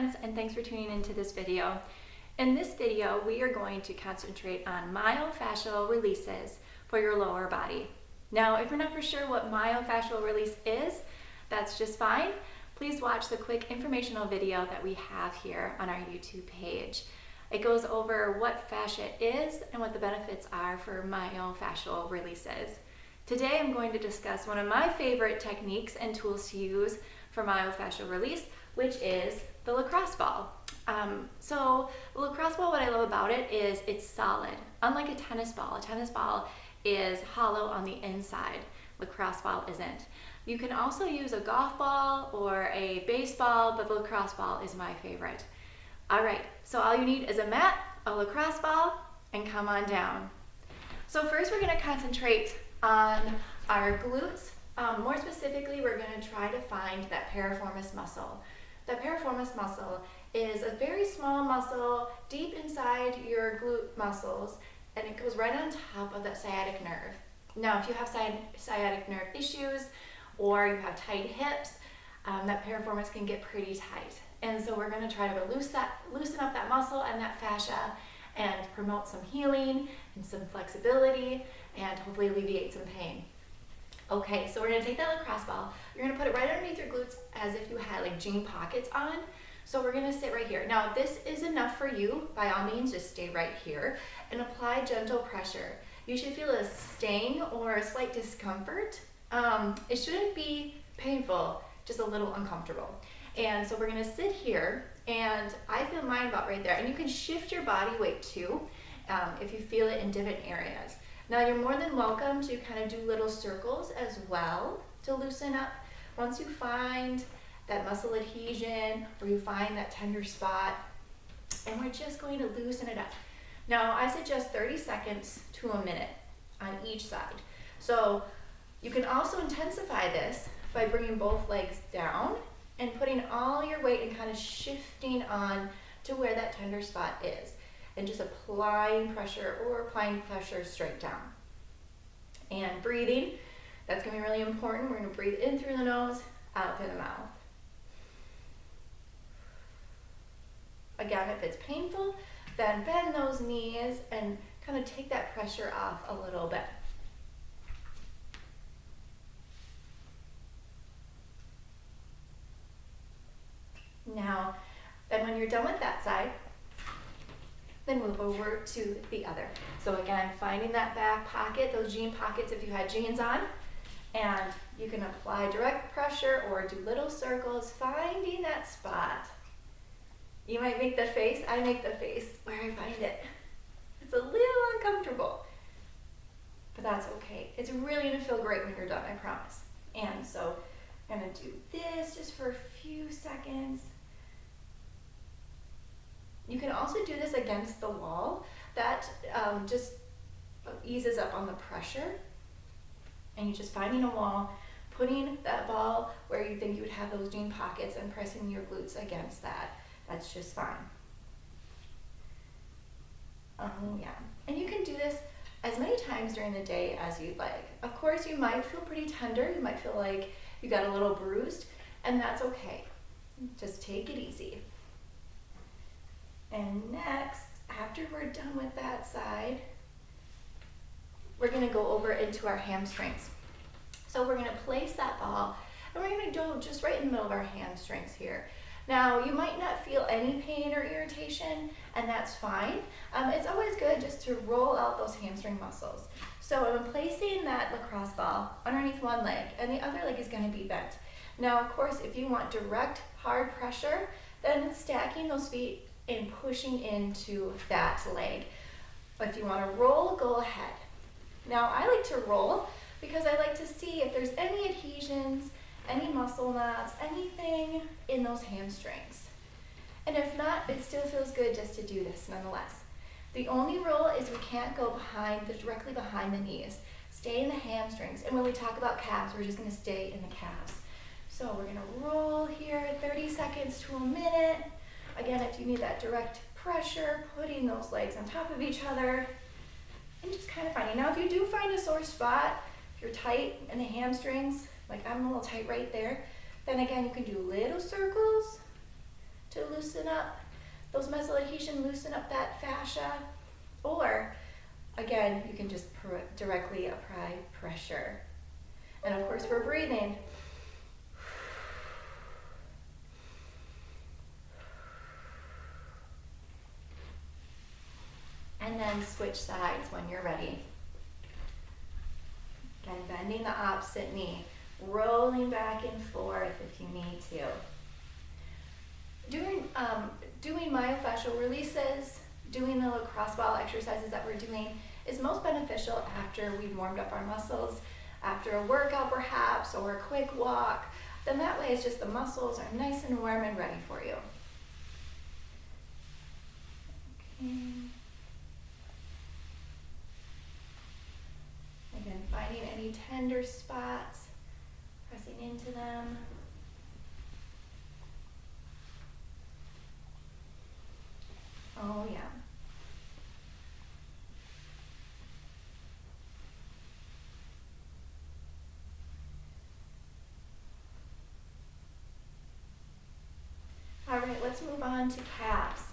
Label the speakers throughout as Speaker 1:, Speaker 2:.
Speaker 1: friends, and thanks for tuning into this video. In this video, we are going to concentrate on myofascial releases for your lower body. Now, if you're not for sure what myofascial release is, that's just fine. Please watch the quick informational video that we have here on our YouTube page. It goes over what fascia is and what the benefits are for myofascial releases. Today, I'm going to discuss one of my favorite techniques and tools to use for myofascial release, which is the lacrosse ball. So the lacrosse ball, what I love about it is it's solid. Unlike a tennis ball is hollow on the inside. Lacrosse ball isn't. You can also use a golf ball or a baseball, but the lacrosse ball is my favorite. All right, so all you need is a mat, a lacrosse ball, and come on down. So first we're gonna concentrate on our glutes. More specifically, we're gonna try to find that piriformis muscle. The piriformis muscle is a very small muscle deep inside your glute muscles, and it goes right on top of that sciatic nerve. Now, if you have sciatic nerve issues or you have tight hips, that piriformis can get pretty tight. And so we're gonna try to loosen up that muscle and that fascia and promote some healing and some flexibility and hopefully alleviate some pain. Okay, so we're gonna take that lacrosse ball, you're gonna put it right underneath your glutes as if you had like jean pockets on. So we're gonna sit right here. Now, if this is enough for you, by all means, just stay right here and apply gentle pressure. You should feel a sting or a slight discomfort. It shouldn't be painful, just a little uncomfortable. And so we're gonna sit here, and I feel mine about right there. And you can shift your body weight too, if you feel it in different areas. Now, you're more than welcome to kind of do little circles as well to loosen up. Once you find that muscle adhesion or you find that tender spot, and we're just going to loosen it up. Now, I suggest 30 seconds to a minute on each side. So you can also intensify this by bringing both legs down and putting all your weight and kind of shifting on to where that tender spot is, and just applying pressure straight down. And breathing, that's gonna be really important. We're gonna breathe in through the nose, out through the mouth. Again, if it's painful, then bend those knees and kind of take that pressure off a little bit. Now, then when you're done with that side, then move over to the other. So again, finding that back pocket, those jean pockets if you had jeans on, and you can apply direct pressure or do little circles, finding that spot. You might make the face, I make the face where I find it. It's a little uncomfortable, but that's okay. It's really gonna feel great when you're done, I promise. And so I'm gonna do this just for a few seconds. You can also do this against the wall. That just eases up on the pressure. And you're just finding a wall, putting that ball where you think you would have those jean pockets and pressing your glutes against that. That's just fine. Yeah. And you can do this as many times during the day as you'd like. Of course, you might feel pretty tender. You might feel like you got a little bruised, and that's okay. Just take it easy. And next, after we're done with that side, we're gonna go over into our hamstrings. So we're gonna place that ball, and we're gonna go just right in the middle of our hamstrings here. Now, you might not feel any pain or irritation, and that's fine. It's always good just to roll out those hamstring muscles. So I'm placing that lacrosse ball underneath one leg, and the other leg is gonna be bent. Now, of course, if you want direct, hard pressure, then stacking those feet and pushing into that leg. But if you wanna roll, go ahead. Now, I like to roll because I like to see if there's any adhesions, any muscle knots, anything in those hamstrings. And if not, it still feels good just to do this nonetheless. The only rule is we can't go directly behind the knees. Stay in the hamstrings. And when we talk about calves, we're just gonna stay in the calves. So we're gonna roll here 30 seconds to a minute. Again, if you need that direct pressure, putting those legs on top of each other and just kind of finding. Now, if you do find a sore spot, if you're tight in the hamstrings, like I'm a little tight right there, then again, you can do little circles to loosen up those muscle adhesion, loosen up that fascia, or again, you can just directly apply pressure. And of course, we're breathing. And then switch sides when you're ready. Again, bending the opposite knee, rolling back and forth if you need to. Doing myofascial releases, doing the lacrosse ball exercises that we're doing is most beneficial after we've warmed up our muscles, after a workout perhaps, or a quick walk. Then that way it's just the muscles are nice and warm and ready for you. Okay. Again, finding any tender spots, pressing into them. Oh yeah. All right, let's move on to calves.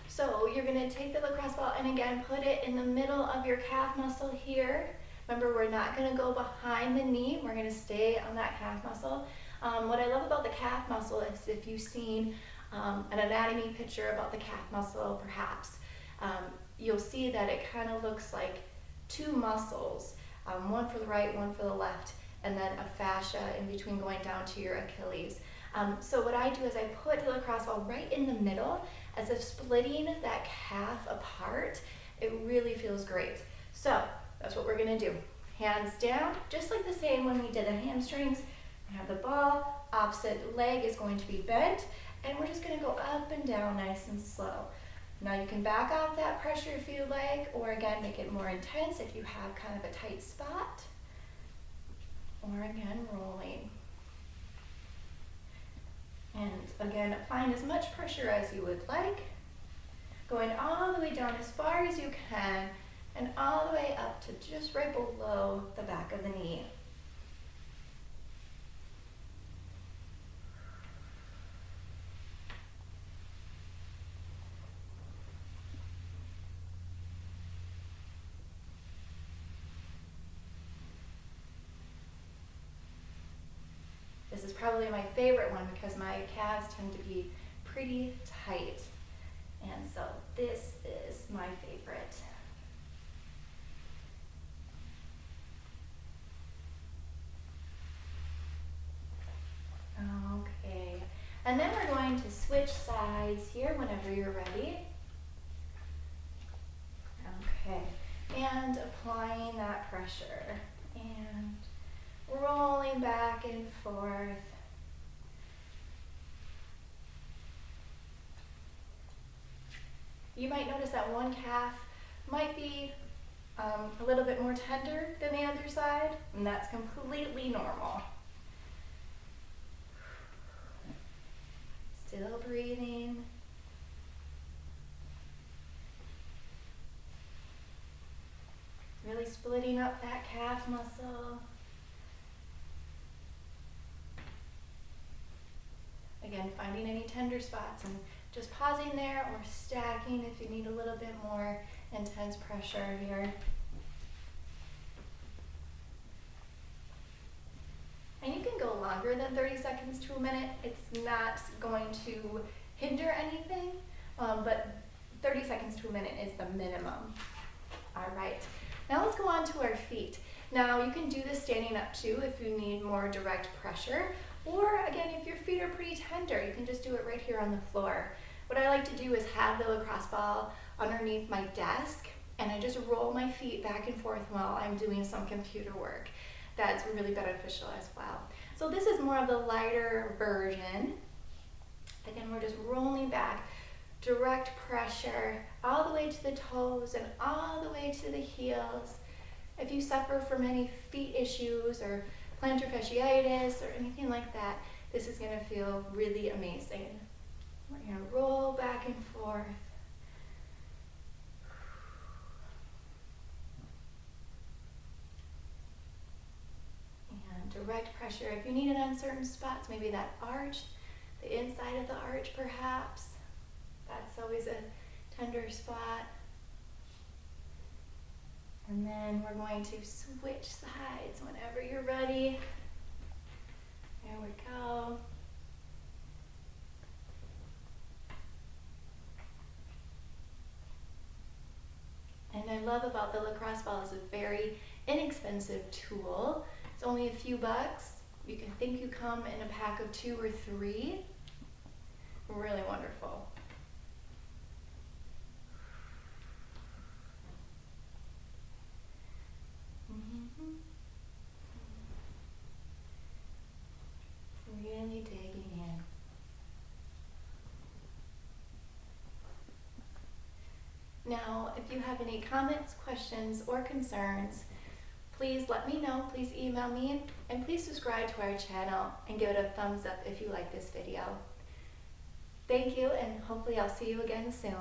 Speaker 1: So you're going to take the lacrosse ball and again put it in the middle of your calf muscle here. Remember, we're not going to go behind the knee. We're going to stay on that calf muscle. What I love about the calf muscle is if you've seen an anatomy picture about the calf muscle, perhaps, you'll see that it kind of looks like two muscles, one for the right, one for the left, and then a fascia in between going down to your Achilles. So what I do is I put the lacrosse ball right in the middle as if splitting that calf apart. It really feels great. So that's what we're gonna do. Hands down, just like the same when we did the hamstrings. I have the ball, opposite leg is going to be bent, and we're just gonna go up and down nice and slow. Now you can back off that pressure if you like, or again, make it more intense if you have kind of a tight spot. Or again, rolling. And again, find as much pressure as you would like, going all the way down as far as you can, and all the way up to just right below the back of the knee. This is probably my favorite one because my calves tend to be pretty tight. And so this is my favorite. Okay, and then we're going to switch sides here whenever you're ready. Okay, and applying that pressure and rolling back and forth. You might notice that one calf might be a little bit more tender than the other side, and that's completely normal. Still breathing. Really splitting up that calf muscle. Again, finding any tender spots and just pausing there or stacking if you need a little bit more intense pressure here. And you can go longer than 30 seconds to a minute. It's not going to hinder anything, but 30 seconds to a minute is the minimum. All right, now let's go on to our feet. Now you can do this standing up too if you need more direct pressure, or again, if your feet are pretty tender, you can just do it right here on the floor. What I like to do is have the lacrosse ball underneath my desk, and I just roll my feet back and forth while I'm doing some computer work. That's really beneficial as well. So this is more of the lighter version. Again, we're just rolling back, direct pressure all the way to the toes and all the way to the heels. If you suffer from any feet issues or plantar fasciitis or anything like that, this is going to feel really amazing. We're going to roll back and forth. And direct pressure. If you need it on certain spots, maybe that arch, the inside side of the arch perhaps. That's always a tender spot. And then we're going to switch sides whenever you're ready. There we go. And I love about the lacrosse ball is a very inexpensive tool. It's only a few bucks. You can think you come in a pack of 2 or 3. Really wonderful. Really digging in. Now, if you have any comments, questions, or concerns, please let me know. Please email me, and please subscribe to our channel and give it a thumbs up if you like this video. Thank you, and hopefully I'll see you again soon.